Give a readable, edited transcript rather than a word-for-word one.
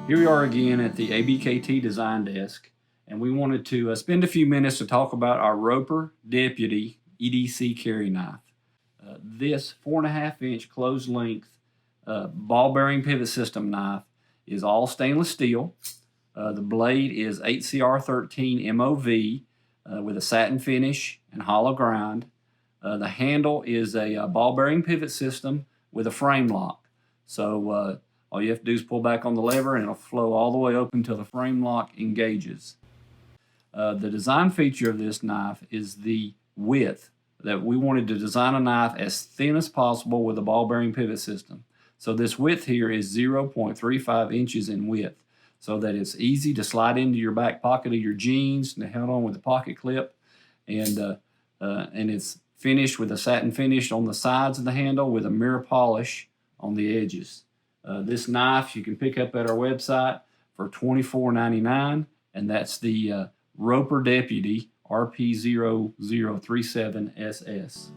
Here we are again at the ABKT Design Desk, and we wanted to spend a few minutes to talk about our Roper Deputy EDC Carry Knife. This 4.5-inch closed length ball bearing pivot system knife is all stainless steel. The blade is 8CR13 MOV with a satin finish and hollow grind. The handle is a ball bearing pivot system with a frame lock. So all you have to do is pull back on the lever and it'll flow all the way open until the frame lock engages. The design feature of this knife is the width, that we wanted to design a knife as thin as possible with a ball bearing pivot system. So this width here is 0.35 inches in width, so that it's easy to slide into your back pocket of your jeans and held on with a pocket clip, and it's finished with a satin finish on the sides of the handle with a mirror polish on the edges. This knife you can pick up at our website for $24.99, and that's the Roper Deputy RP0037SS.